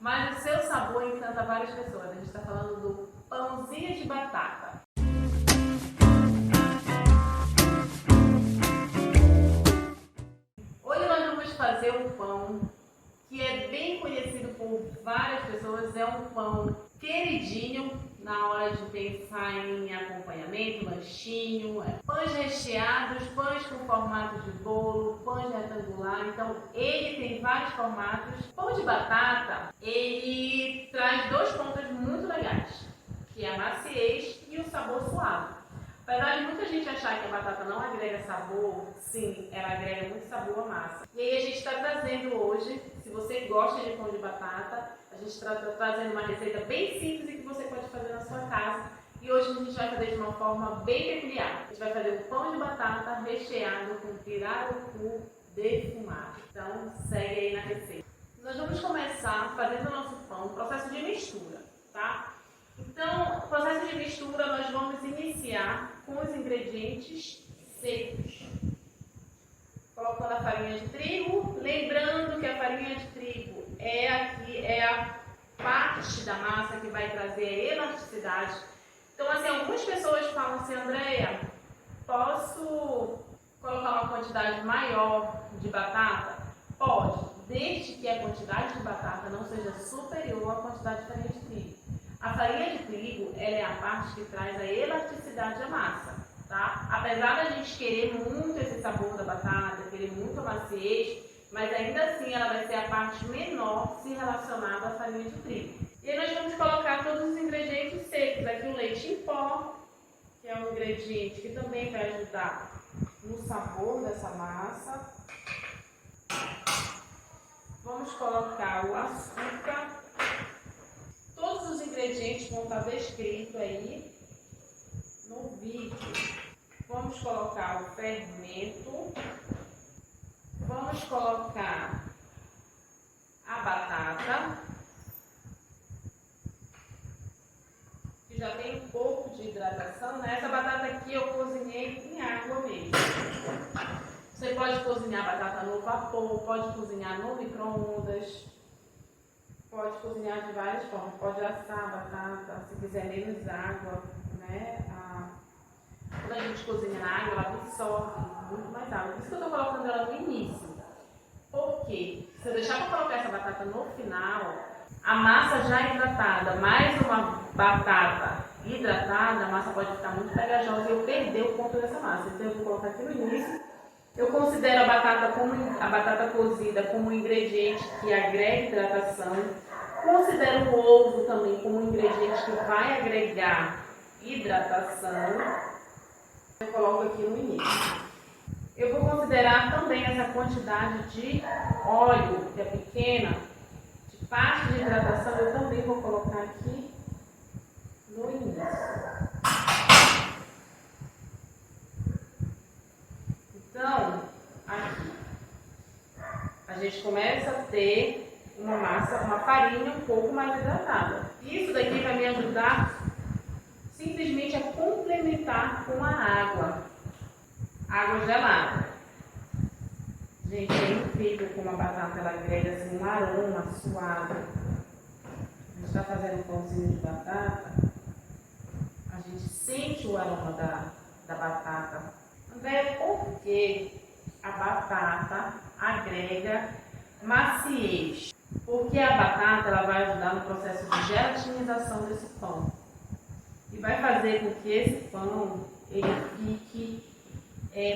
mas o seu sabor encanta várias pessoas. A gente está falando do pãozinho de batata. Hoje nós vamos fazer um pão que é bem conhecido por várias pessoas, é um pão queridinho na hora de pensar em acompanhamento, lanchinho, pães recheados, pães com formato de bolo, pães retangular, então ele tem vários formatos. Pão de batata, ele traz dois pontos muito legais, que é a maciez e o sabor suave. Apesar de muita gente achar que a batata não agrega sabor, sim, ela agrega muito sabor à massa. E aí a gente está trazendo hoje, se você gosta de pão de batata, a gente está trazendo uma receita bem simples e que você pode fazer na sua casa. E hoje a gente vai fazer de uma forma bem peculiar. A gente vai fazer um pão de batata recheado com pirarucu defumado. Então segue aí na receita. Nós vamos começar fazendo o nosso pão, processo de mistura, tá? Então, o processo de mistura nós vamos iniciar com os ingredientes secos. Colocando a farinha de trigo, lembrando que a farinha de trigo é a parte da massa que vai trazer a elasticidade. Então, assim, algumas pessoas falam assim, Andréia, posso colocar uma quantidade maior de batata? Pode, desde que a quantidade de batata não seja superior à quantidade de farinha de trigo. A farinha de trigo, ela é a parte que traz a elasticidade à massa, tá? Apesar da gente querer muito esse sabor da batata, querer muito a maciez, mas ainda assim ela vai ser a parte menor se relacionada à farinha de trigo. E aí nós vamos colocar todos os ingredientes secos. Aqui o leite em pó, que é um ingrediente que também vai ajudar no sabor dessa massa. Vamos colocar o açúcar. Todos os ingredientes vão estar descritos aí no vídeo. Vamos colocar o fermento. Vamos colocar a batata, que já tem um pouco de hidratação, né? Essa batata aqui eu cozinhei em água mesmo. Você pode cozinhar a batata no vapor, pode cozinhar no micro-ondas. Pode cozinhar de várias formas, pode assar a batata, se quiser menos água, né? Quando a gente cozinha na água, ela absorve muito mais água. Por isso que eu estou colocando ela no início. Porque se eu deixar para colocar essa batata no final, a massa já hidratada, mais uma batata hidratada, a massa pode ficar muito pegajosa e eu perder o ponto dessa massa. Então eu vou colocar aqui no início. Eu considero a batata cozida como um ingrediente que agrega hidratação. Considero o ovo também como um ingrediente que vai agregar hidratação. Eu coloco aqui no início. Eu vou considerar também essa quantidade de óleo, que é pequena, de parte de hidratação, eu também vou colocar aqui no início. Então, aqui, a gente começa a ter uma massa, uma farinha um pouco mais hidratada. Isso daqui vai me ajudar simplesmente a complementar com a água gelada. Gente, é incrível como a batata ela agrega assim, um aroma suave. A gente está fazendo um pãozinho de batata, a gente sente o aroma da batata. André, por que a batata agrega maciez? Porque a batata ela vai ajudar no processo de gelatinização desse pão. E vai fazer com que esse pão ele fique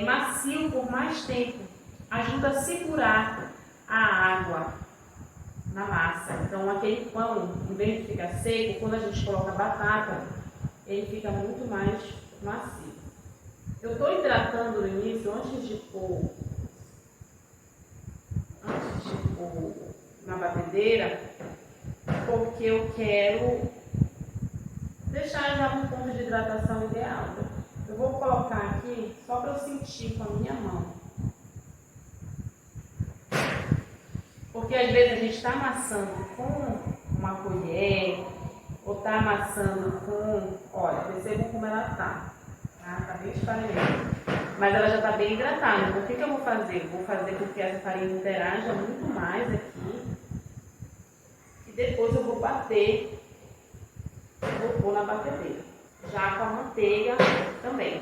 macio por mais tempo. Ajuda a segurar a água na massa. Então aquele pão, em vez de ficar seco, quando a gente coloca a batata, ele fica muito mais macio. Eu estou hidratando no início, antes de pôr na batedeira, porque eu quero deixar já no ponto de hidratação ideal. Eu vou colocar aqui só para eu sentir com a minha mão. Porque às vezes a gente está amassando com uma colher, ou está amassando com... Olha, percebam como ela está. Tá bem esfarelada. Mas ela já está bem hidratada. Então o que eu vou fazer? Vou fazer com que essa farinha interaja muito mais aqui. E Depois eu vou bater, vou pôr na batedeira, já com a manteiga também.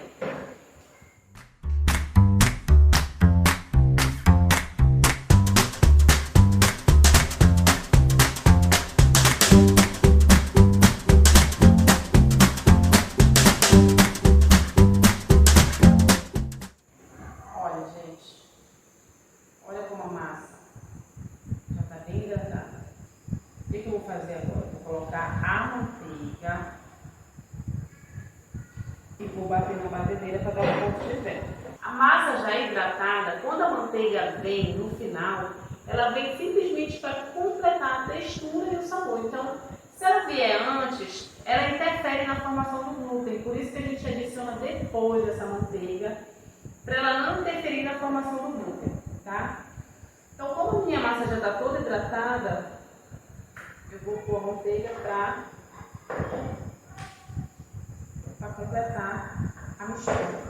Olha, gente, olha como a massa já está bem hidratada. O que eu vou fazer agora? Vou colocar a manteiga e vou bater na batedeira para dar um ponto de vento. A massa já hidratada, quando a manteiga vem no final, ela vem simplesmente para completar a textura e o sabor. Então, se ela vier antes, ela interfere na formação do glúten. Por isso que a gente adiciona depois essa manteiga, para ela não interferir na formação do glúten, tá? Então, como a minha massa já está toda hidratada, eu vou pôr a manteiga para completar a mistura.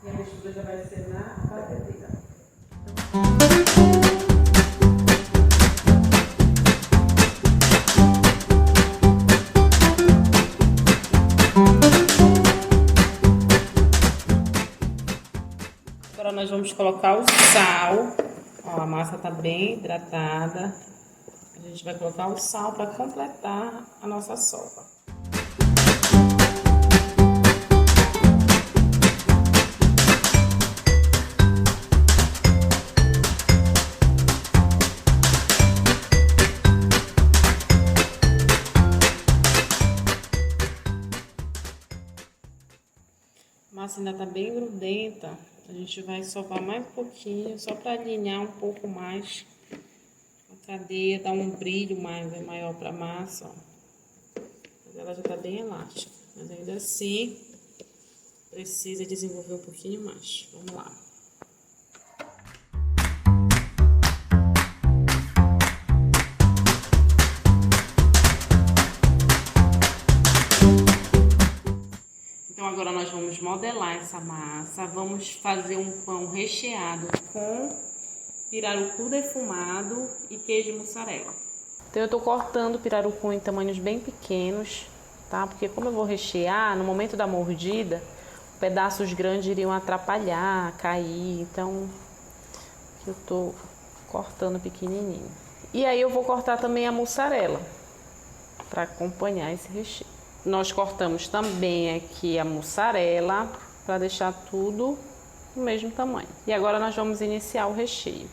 E a mistura já vai ser na batedeira. Agora nós vamos colocar o sal. Ó, a massa está bem hidratada. A gente vai colocar o sal para completar a nossa sopa. A massa ainda está bem grudenta. A gente vai sovar mais um pouquinho, só para alinhar um pouco mais a cadeia, dar um brilho maior para a massa. Ó. Mas ela já está bem elástica, mas ainda assim precisa desenvolver um pouquinho mais. Vamos lá. Então agora nós vamos modelar essa massa, vamos fazer um pão recheado com pirarucu defumado e queijo mussarela. Então eu tô cortando o pirarucu em tamanhos bem pequenos, tá? Porque como eu vou rechear, no momento da mordida, pedaços grandes iriam atrapalhar, cair, então eu tô cortando pequenininho. E aí eu vou cortar também a mussarela para acompanhar esse recheio. Nós cortamos também aqui a mussarela para deixar tudo do mesmo tamanho. E agora nós vamos iniciar o recheio.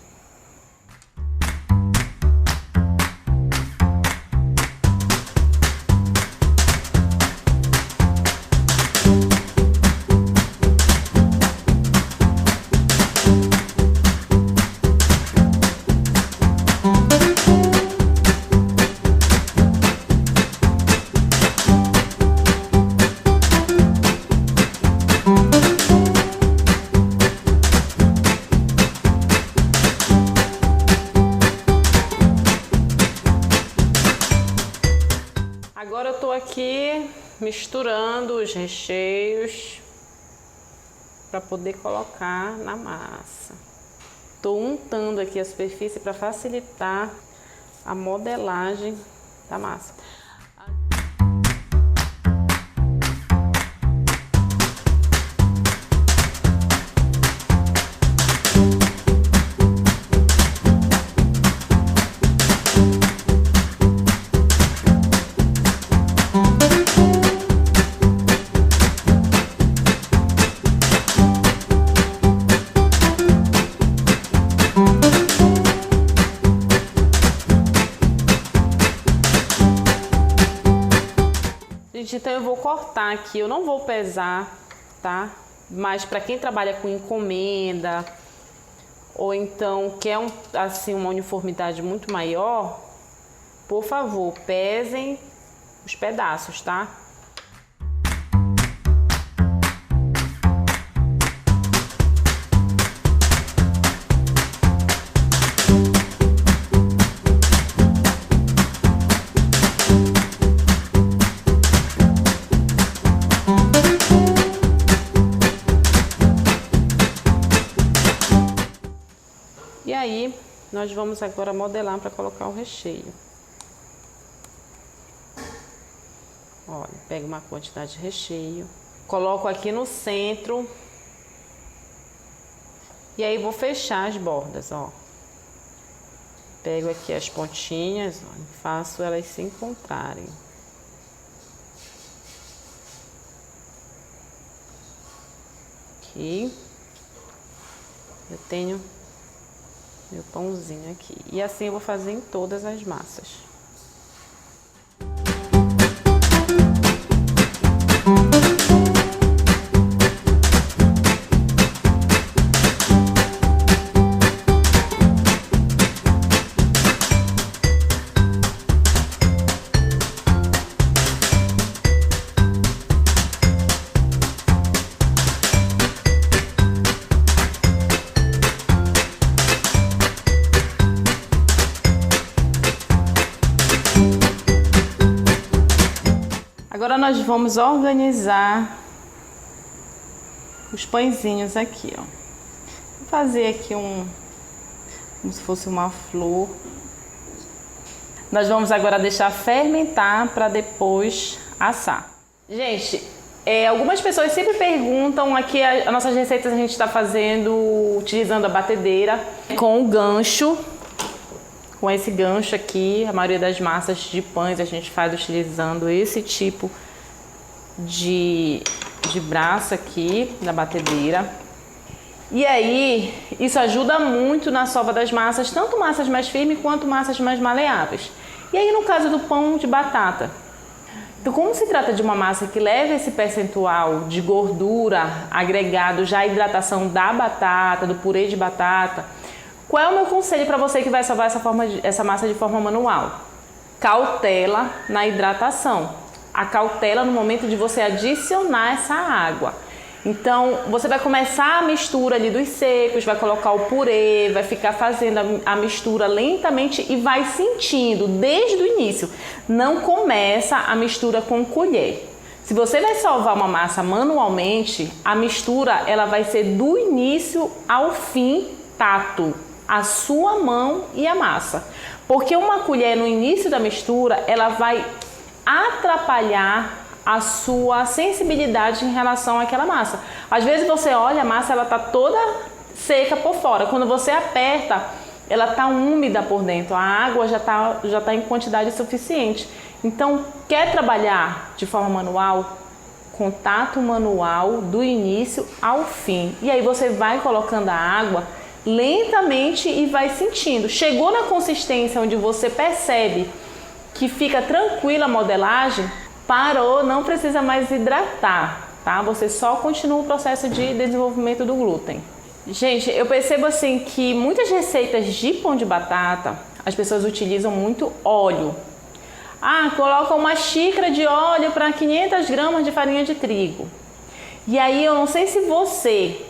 Agora eu tô aqui misturando os recheios para poder colocar na massa. Tô untando aqui a superfície para facilitar a modelagem da massa. Então eu vou cortar aqui, eu não vou pesar, tá? Mas para quem trabalha com encomenda ou então quer assim uma uniformidade muito maior, por favor, pesem os pedaços, tá? E aí, nós vamos agora modelar para colocar o recheio. Olha, pego uma quantidade de recheio, coloco aqui no centro e aí vou fechar as bordas, ó. Pego aqui as pontinhas, ó, e faço elas se encontrarem. Aqui eu tenho meu pãozinho aqui. E assim eu vou fazer em todas as massas. Agora nós vamos organizar os pãezinhos aqui, ó. Vou fazer aqui como se fosse uma flor. Nós vamos agora deixar fermentar para depois assar. Gente, algumas pessoas sempre perguntam aqui, as nossas receitas a gente está fazendo utilizando a batedeira com o gancho. Com esse gancho aqui, a maioria das massas de pães a gente faz utilizando esse tipo de braço aqui da batedeira. E aí, isso ajuda muito na sova das massas, tanto massas mais firmes quanto massas mais maleáveis. E aí, no caso do pão de batata, então como se trata de uma massa que leva esse percentual de gordura agregado já à hidratação da batata, do purê de batata, qual é o meu conselho para você que vai sovar essa massa de forma manual? Cautela na hidratação. A cautela no momento de você adicionar essa água. Então, você vai começar a mistura ali dos secos, vai colocar o purê, vai ficar fazendo a mistura lentamente e vai sentindo desde o início. Não começa a mistura com colher. Se você vai sovar uma massa manualmente, a mistura ela vai ser do início ao fim tato. A sua mão e a massa. Porque uma colher no início da mistura, ela vai atrapalhar a sua sensibilidade em relação àquela massa. Às vezes você olha a massa, ela tá toda seca por fora. Quando você aperta, ela tá úmida por dentro. A água já tá em quantidade suficiente. Então, quer trabalhar de forma manual? Contato manual do início ao fim. E aí você vai colocando a água lentamente e vai sentindo. Chegou na consistência onde você percebe que fica tranquila a modelagem, parou, não precisa mais hidratar, tá? Você só continua o processo de desenvolvimento do glúten. Gente, eu percebo assim que muitas receitas de pão de batata, as pessoas utilizam muito óleo. Colocam uma xícara de óleo para 500 gramas de farinha de trigo. E aí eu não sei se você,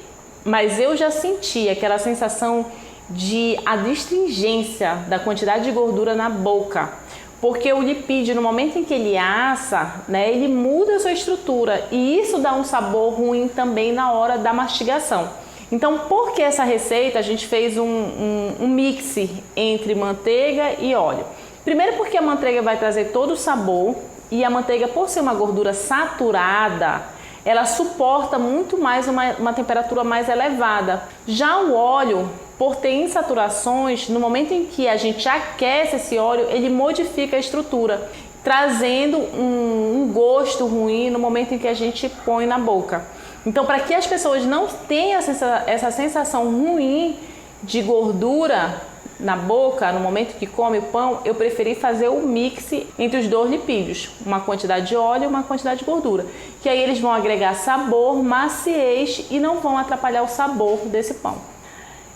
mas eu já senti aquela sensação de adstringência da quantidade de gordura na boca. Porque o lipídio, no momento em que ele assa, né, ele muda a sua estrutura. E isso dá um sabor ruim também na hora da mastigação. Então, por que essa receita? A gente fez um mix entre manteiga e óleo. Primeiro porque a manteiga vai trazer todo o sabor. E a manteiga, por ser uma gordura saturada, ela suporta muito mais uma temperatura mais elevada. Já o óleo, por ter insaturações, no momento em que a gente aquece esse óleo, ele modifica a estrutura, trazendo um gosto ruim no momento em que a gente põe na boca. Então, para que as pessoas não tenham essa sensação ruim de gordura na boca, no momento que come o pão, eu preferi fazer o mix entre os dois lipídios, uma quantidade de óleo e uma quantidade de gordura, que aí eles vão agregar sabor, maciez e não vão atrapalhar o sabor desse pão.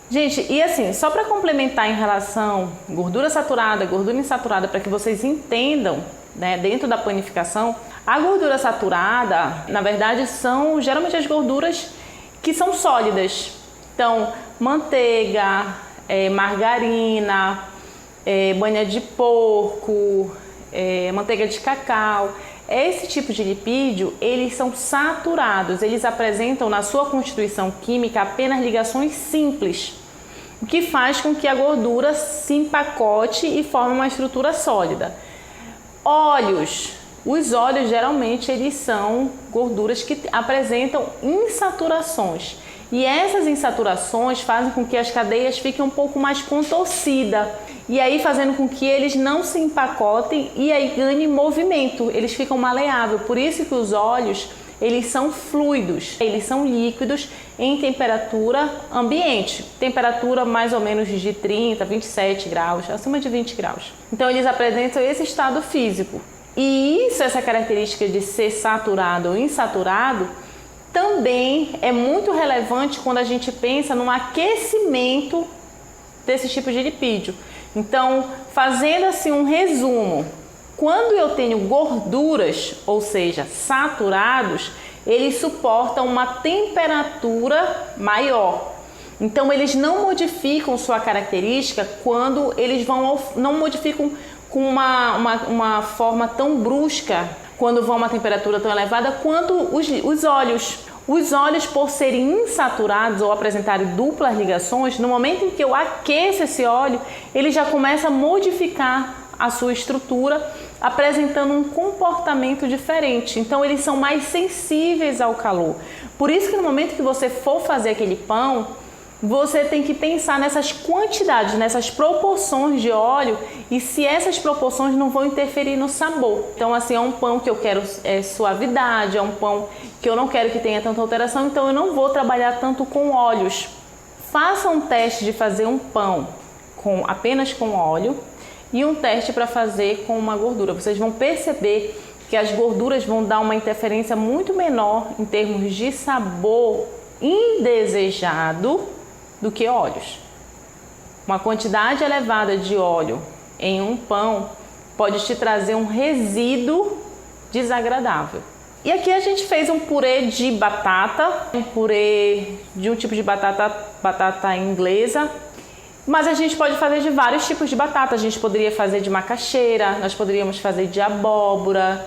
Gente, e assim, só para complementar em relação gordura saturada, gordura insaturada, para que vocês entendam, né, dentro da panificação, a gordura saturada, na verdade, são geralmente as gorduras que são sólidas. Então, manteiga, margarina, banha de porco, manteiga de cacau. Esse tipo de lipídio, eles são saturados, eles apresentam na sua constituição química apenas ligações simples, o que faz com que a gordura se empacote e forme uma estrutura sólida. Óleos, Os óleos geralmente eles são gorduras que apresentam insaturações. E essas insaturações fazem com que as cadeias fiquem um pouco mais contorcidas. E aí fazendo com que eles não se empacotem e aí ganhem movimento. Eles ficam maleáveis. Por isso que os óleos, eles são fluidos. Eles são líquidos em temperatura ambiente. Temperatura mais ou menos de 30, 27 graus, acima de 20 graus. Então eles apresentam esse estado físico. E isso, essa característica de ser saturado ou insaturado, também é muito relevante quando a gente pensa no aquecimento desse tipo de lipídio. Então, fazendo assim um resumo, quando eu tenho gorduras, ou seja, saturados, eles suportam uma temperatura maior. Então, eles não modificam sua característica quando eles não modificam com uma forma tão brusca, quando vão a uma temperatura tão elevada, quanto os óleos. Os óleos, por serem insaturados ou apresentarem duplas ligações, no momento em que eu aqueço esse óleo, ele já começa a modificar a sua estrutura, apresentando um comportamento diferente. Então, eles são mais sensíveis ao calor. Por isso que no momento que você for fazer aquele pão, você tem que pensar nessas quantidades, nessas proporções de óleo e se essas proporções não vão interferir no sabor. Então, assim, é um pão que eu quero suavidade, é um pão que eu não quero que tenha tanta alteração, então eu não vou trabalhar tanto com óleos. Faça um teste de fazer um pão apenas com óleo e um teste para fazer com uma gordura. Vocês vão perceber que as gorduras vão dar uma interferência muito menor em termos de sabor indesejado do que óleos. Uma quantidade elevada de óleo em um pão pode te trazer um resíduo desagradável. E aqui a gente fez um purê de batata, um purê de um tipo de batata inglesa, mas a gente pode fazer de vários tipos de batata. A gente poderia fazer de macaxeira, nós poderíamos fazer de abóbora,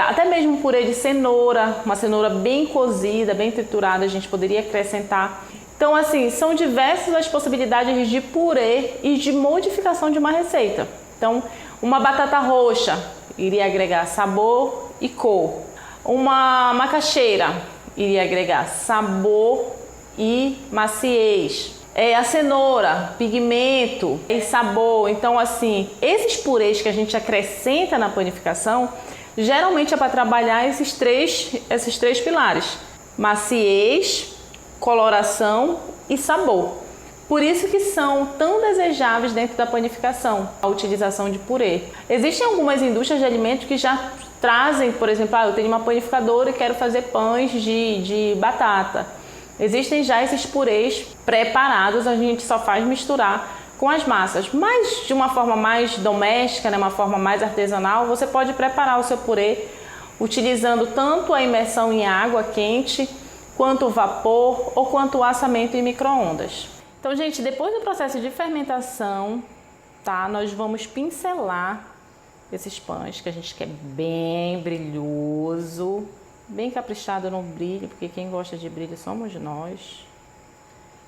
até mesmo um purê de cenoura, uma cenoura bem cozida, bem triturada, a gente poderia acrescentar. Então, assim, são diversas as possibilidades de purê e de modificação de uma receita. Então, uma batata roxa iria agregar sabor e cor. Uma macaxeira iria agregar sabor e maciez. A cenoura, pigmento e sabor. Então, assim, esses purês que a gente acrescenta na panificação, geralmente é para trabalhar esses três pilares: maciez, coloração e sabor. Por isso que são tão desejáveis dentro da panificação, a utilização de purê. Existem algumas indústrias de alimentos que já trazem, por exemplo, eu tenho uma panificadora e quero fazer pães de batata. Existem já esses purês preparados, a gente só faz misturar com as massas. Mas de uma forma mais doméstica, né, uma forma mais artesanal, você pode preparar o seu purê utilizando tanto a imersão em água quente, quanto o vapor ou quanto o assamento em micro-ondas. Então, gente, depois do processo de fermentação, tá, nós vamos pincelar esses pães que a gente quer bem brilhoso, bem caprichado no brilho, porque quem gosta de brilho somos nós.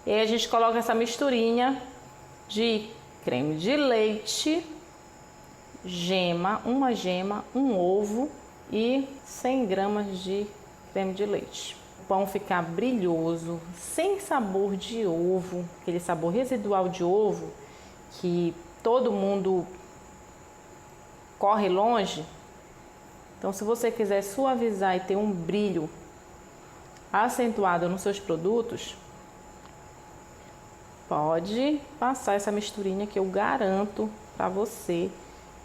E aí a gente coloca essa misturinha de creme de leite, uma gema, um ovo e 100 gramas de creme de leite. O pão ficar brilhoso, sem sabor de ovo, aquele sabor residual de ovo que todo mundo corre longe. Então, se você quiser suavizar e ter um brilho acentuado nos seus produtos, pode passar essa misturinha que eu garanto para você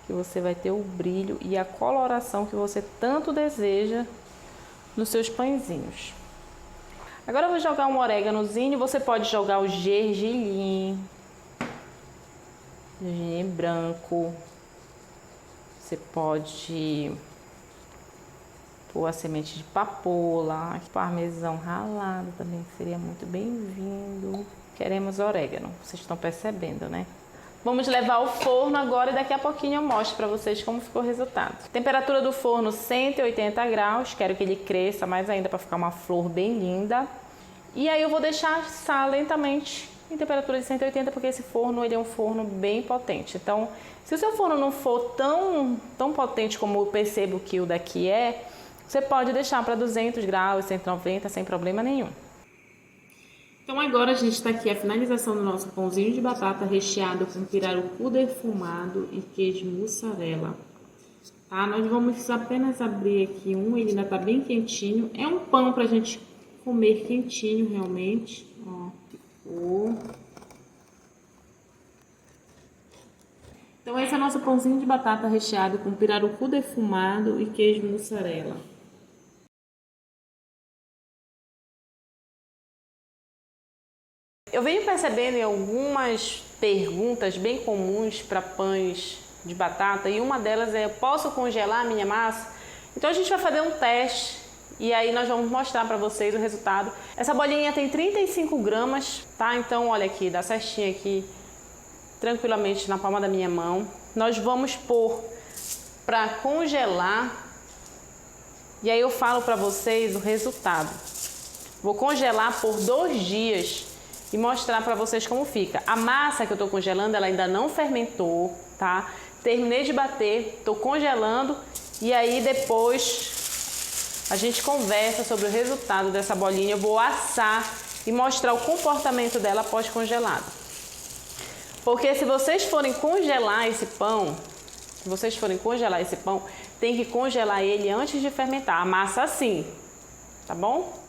que você vai ter o brilho e a coloração que você tanto deseja nos seus pãezinhos. Agora eu vou jogar um oréganozinho, você pode jogar o gergelim branco, você pode pôr a semente de papoula, parmesão ralado também seria muito bem-vindo. Queremos orégano, vocês estão percebendo, né? Vamos levar ao forno agora e daqui a pouquinho eu mostro para vocês como ficou o resultado. Temperatura do forno 180 graus, quero que ele cresça mais ainda para ficar uma flor bem linda. E aí eu vou deixar assar lentamente em temperatura de 180, porque esse forno ele é um forno bem potente. Então, se o seu forno não for tão potente como eu percebo que o daqui é, você pode deixar para 200 graus, 190, sem problema nenhum. Então agora a gente está aqui a finalização do nosso pãozinho de batata recheado com pirarucu defumado e queijo mussarela. Tá? Nós vamos apenas abrir aqui ele ainda tá bem quentinho. É um pão pra gente comer quentinho realmente. Ó, ficou. Então esse é o nosso pãozinho de batata recheado com pirarucu defumado e queijo mussarela. Eu venho percebendo em algumas perguntas bem comuns para pães de batata e uma delas é: eu posso congelar a minha massa? Então a gente vai fazer um teste e aí nós vamos mostrar para vocês o resultado. Essa bolinha tem 35 gramas, tá? Então olha aqui, dá certinho aqui, tranquilamente na palma da minha mão. Nós vamos pôr para congelar e aí eu falo para vocês o resultado. Vou congelar por 2 dias e mostrar para vocês como fica. A massa que eu tô congelando, ela ainda não fermentou, tá? Terminei de bater, tô congelando e aí depois a gente conversa sobre o resultado dessa bolinha. Eu vou assar e mostrar o comportamento dela após congelado. Porque se vocês forem congelar esse pão, tem que congelar ele antes de fermentar. A massa assim, tá bom?